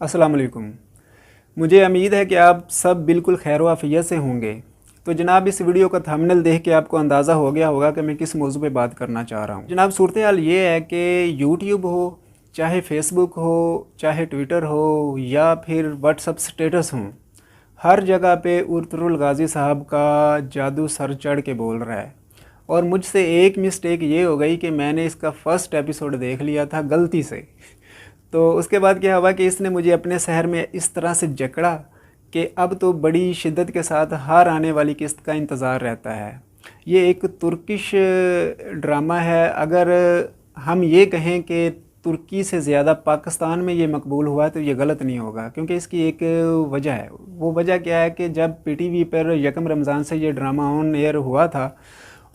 अस्सलाम वालेकुम। मुझे उम्मीद है कि आप सब बिल्कुल खैर आफियत से होंगे। तो जनाब, इस वीडियो का थंबनेल देख के आपको अंदाज़ा हो गया होगा कि मैं किस मौजू पे बात करना चाह रहा हूँ। जनाब, सूरत हाल ये है कि यूट्यूब हो, चाहे फेसबुक हो, चाहे ट्विटर हो या फिर व्हाट्सअप स्टेटस हो, हर जगह पे उर्तुल गाज़ी साहब का जादू सर चढ़ के बोल रहा है। और मुझसे एक मिस्टेक ये हो गई कि मैंने इसका फ़र्स्ट एपिसोड देख लिया था गलती से। तो उसके बाद क्या हुआ कि इसने मुझे अपने शहर में इस तरह से जकड़ा कि अब तो बड़ी शिद्दत के साथ हर आने वाली किस्त का इंतज़ार रहता है। ये एक तुर्किश ड्रामा है। अगर हम ये कहें कि तुर्की से ज़्यादा पाकिस्तान में ये मकबूल हुआ तो ये गलत नहीं होगा, क्योंकि इसकी एक वजह है। वो वजह क्या है कि जब पीटीवी पर यकम रमज़ान से ये ड्रामा ऑन एयर हुआ था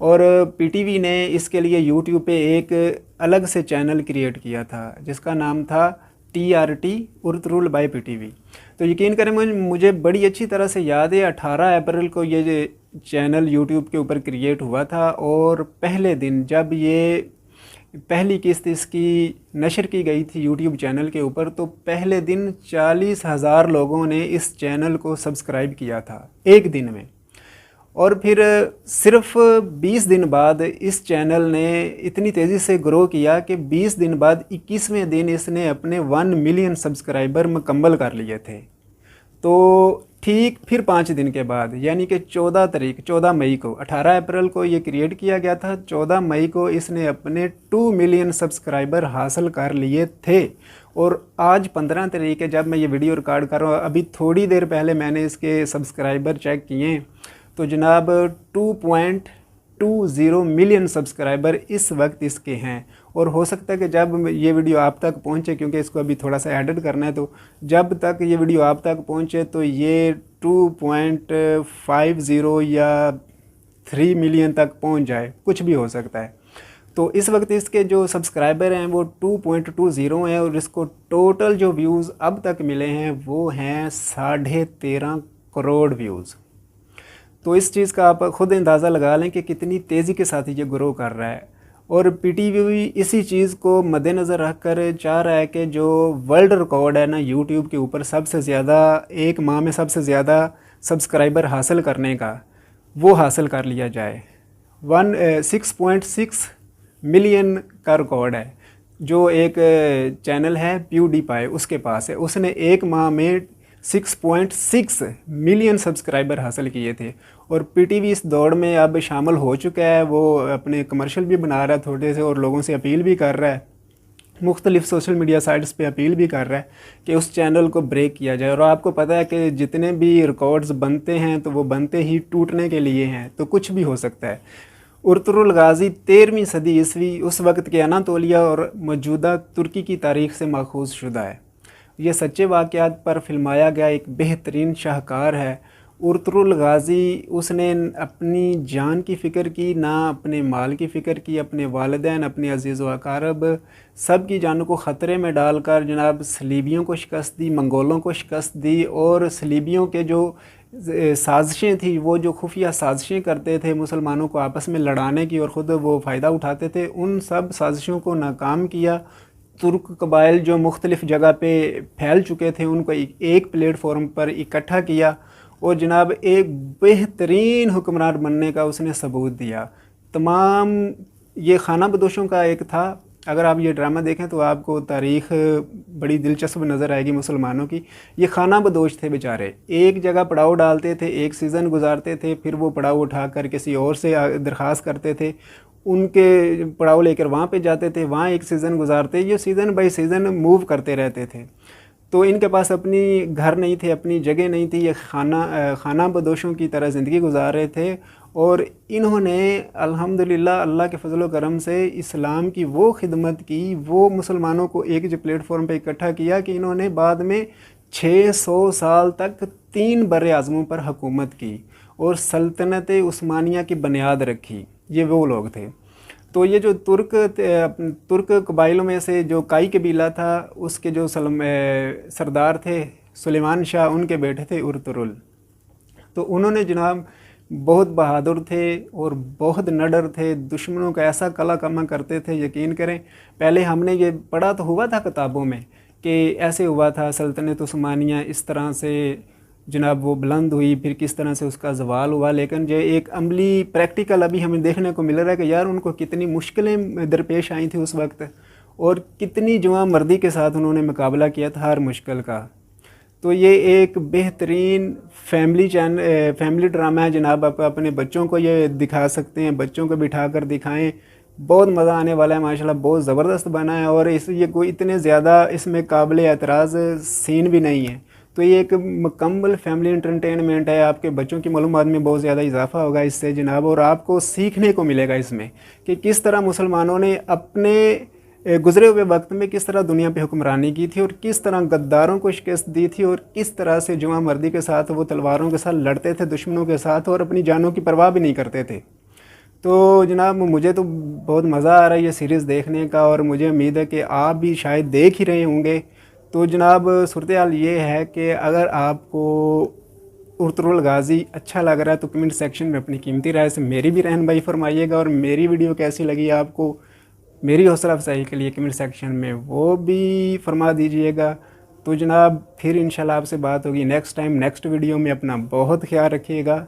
और पीटीवी ने इसके लिए यूट्यूब पे एक अलग से चैनल क्रिएट किया था जिसका नाम था TRT उर्तुल बाय पीटीवी। तो यकीन करें, मुझे बड़ी अच्छी तरह से याद है 18 अप्रैल को ये चैनल यूट्यूब के ऊपर क्रिएट हुआ था और पहले दिन जब ये पहली किस्त इसकी नशर की गई थी यूट्यूब चैनल के ऊपर, तो पहले दिन 40,000 लोगों ने इस चैनल को सब्सक्राइब किया था एक दिन में। और फिर सिर्फ 20 दिन बाद इस चैनल ने इतनी तेज़ी से ग्रो किया कि 20 दिन बाद 21वें दिन इसने अपने 1 मिलियन सब्सक्राइबर मुकम्मल कर लिए थे। तो ठीक फिर 5 दिन के बाद, यानी कि 14 मई को, 18 अप्रैल को ये क्रिएट किया गया था, 14 मई को इसने अपने 2 मिलियन सब्सक्राइबर हासिल कर लिए थे। और आज 15 तारीख है जब मैं ये वीडियो रिकॉर्ड कर रहा हूँ। अभी थोड़ी देर पहले मैंने इसके सब्सक्राइबर चेक किए तो जनाब 2.20 मिलियन सब्सक्राइबर इस वक्त इसके हैं। और हो सकता है कि जब ये वीडियो आप तक पहुंचे, क्योंकि इसको अभी थोड़ा सा एडिट करना है, तो जब तक ये वीडियो आप तक पहुंचे तो ये 2.50 या 3 मिलियन तक पहुंच जाए, कुछ भी हो सकता है। तो इस वक्त इसके जो सब्सक्राइबर हैं वो 2.20 हैं और इसको टोटल जो व्यूज़ अब तक मिले हैं वो हैं 13.5 करोड़ व्यूज़। तो इस चीज़ का आप ख़ुद अंदाज़ा लगा लें कि कितनी तेज़ी के साथ ये ग्रो कर रहा है। और पीटीवी इसी चीज़ को मद्देनज़र रख कर चाह रहा है कि जो वर्ल्ड रिकॉर्ड है ना यूट्यूब के ऊपर सबसे ज़्यादा, एक माह में सबसे ज़्यादा सब्सक्राइबर हासिल करने का, वो हासिल कर लिया जाए। 6.6 मिलियन का रिकॉर्ड है जो एक चैनल है प्यूडीपाई उसके पास है। उसने एक माह में 6.6 मिलियन सब्सक्राइबर हासिल किए थे। और पीटीवी इस दौड़ में अब शामिल हो चुका है। वो अपने कमर्शियल भी बना रहा है थोड़े से और लोगों से अपील भी कर रहा है, मुख्तलिफ सोशल मीडिया साइट्स पे अपील भी कर रहा है कि उस चैनल को ब्रेक किया जाए। और आपको पता है कि जितने भी रिकॉर्ड्स बनते हैं तो वो बनते ही टूटने के लिए हैं, तो कुछ भी हो सकता है। उर्तुल गाज़ी 13वीं सदी ईस्वी उस वक्त के अनातोलिया और मौजूदा तुर्की की तारीख से माखूज़ शुदा है। ये सच्चे वाक़यात पर फिल्माया गया एक बेहतरीन शाहकार है। उर्तुल गाज़ी, उसने अपनी जान की फ़िक्र की, ना अपने माल की फ़िक्र की। अपने वालिदैन, अपने अज़ीज़ व अक़ारब सब की जानों को ख़तरे में डालकर जनाब सलीबियों को शिकस्त दी, मंगोलों को शिकस्त दी। और सलीबियों के जो साजिशें थी, वो जो खुफिया साजिशें करते थे मुसलमानों को आपस में लड़ाने की और ख़ुद वो फ़ायदा उठाते थे, उन सब साजिशों को नाकाम किया। तुर्क कबाइल जो मुख्तलिफ़ जगह पे फैल चुके थे उनको एक प्लेटफॉर्म पर इकट्ठा किया और जनाब एक बेहतरीन हुक्मरान बनने का उसने सबूत दिया। तमाम ये खाना बदोशों का एक था। अगर आप ये ड्रामा देखें तो आपको तारीख़ बड़ी दिलचस्प नज़र आएगी मुसलमानों की। ये खाना बदोश थे बेचारे, एक जगह पड़ाव डालते थे, एक सीज़न गुजारते थे, फिर वो पड़ाव उठाकर किसी और से दरख्वास्त करते थे, उनके पड़ाव लेकर वहाँ पे जाते थे, वहाँ एक सीज़न गुजारते, ये सीज़न बाई सीज़न मूव करते रहते थे। तो इनके पास अपनी घर नहीं थे, अपनी जगह नहीं थी, ये खाना बदोशों की तरह ज़िंदगी गुजार रहे थे। और इन्होंने अल्हम्दुलिल्लाह अल्लाह के फजल व करम से इस्लाम की वो खिदमत की, वो मुसलमानों को एक जो प्लेटफॉर्म पे इकट्ठा किया कि इन्होंने बाद में 600 साल तक 3 बर-ए-आज़मों पर हुकूमत की और सल्तनत उस्मानिया की बुनियाद रखी। ये वो लोग थे। तो ये जो तुर्क कबाइलों में से जो काई कबीला था, उसके जो सरदार थे सुलेमान शाह, उनके बेटे थे उर्तुल। तो उन्होंने जनाब बहुत बहादुर थे और बहुत नडर थे, दुश्मनों का ऐसा कला कमा करते थे, यकीन करें। पहले हमने ये पढ़ा तो हुआ था किताबों में कि ऐसे हुआ था, सल्तनत उस्मानिया इस तरह से जनाब वो बुलंद हुई, फिर किस तरह से उसका ज़वाल हुआ। लेकिन जो एक अमली प्रैक्टिकल अभी हमें देखने को मिल रहा है कि यार उनको कितनी मुश्किलें दरपेश आई थी उस वक्त, और कितनी जुआं मर्दी के साथ उन्होंने मुकाबला किया था हर मुश्किल का। तो ये एक बेहतरीन फैमिली ड्रामा है जनाब। आप अपने बच्चों को ये दिखा सकते हैं, बच्चों को बिठा कर दिखाएं, बहुत मज़ा आने वाला है माशाल्लाह। बहुत ज़बरदस्त बना है, और ये कोई इतने ज़्यादा इसमें काबिल एतराज़ सीन भी नहीं है। तो ये एक मुकम्मल फैमिली एंटरटेनमेंट है। आपके बच्चों की मालूमात में बहुत ज़्यादा इजाफा होगा इससे जनाब, और आपको सीखने को मिलेगा इसमें कि किस तरह मुसलमानों ने अपने गुज़रे हुए वक्त में किस तरह दुनिया पे हुक्मरानी की थी, और किस तरह गद्दारों को शिकस्त दी थी, और किस तरह से जुआ मर्दी के साथ वो तलवारों के साथ लड़ते थे दुश्मनों के साथ, और अपनी जानों की परवाह भी नहीं करते थे। तो जनाब मुझे तो बहुत मज़ा आ रहा है ये सीरीज़ देखने का, और मुझे उम्मीद है कि आप भी शायद देख ही रहे होंगे। तो जनाब सूरत हाल ये है कि अगर आपको उर्तुल गाज़ी अच्छा लग रहा है तो कमेंट सेक्शन में अपनी कीमती राय से मेरी भी रहनुमाई फरमाइएगा, और मेरी वीडियो कैसी लगी आपको, मेरी हौसला अफजाई के लिए कमेंट सेक्शन में वो भी फरमा दीजिएगा। तो जनाब फिर इंशाल्लाह आपसे बात होगी नेक्स्ट टाइम नेक्स्ट वीडियो में। अपना बहुत ख्याल रखिएगा।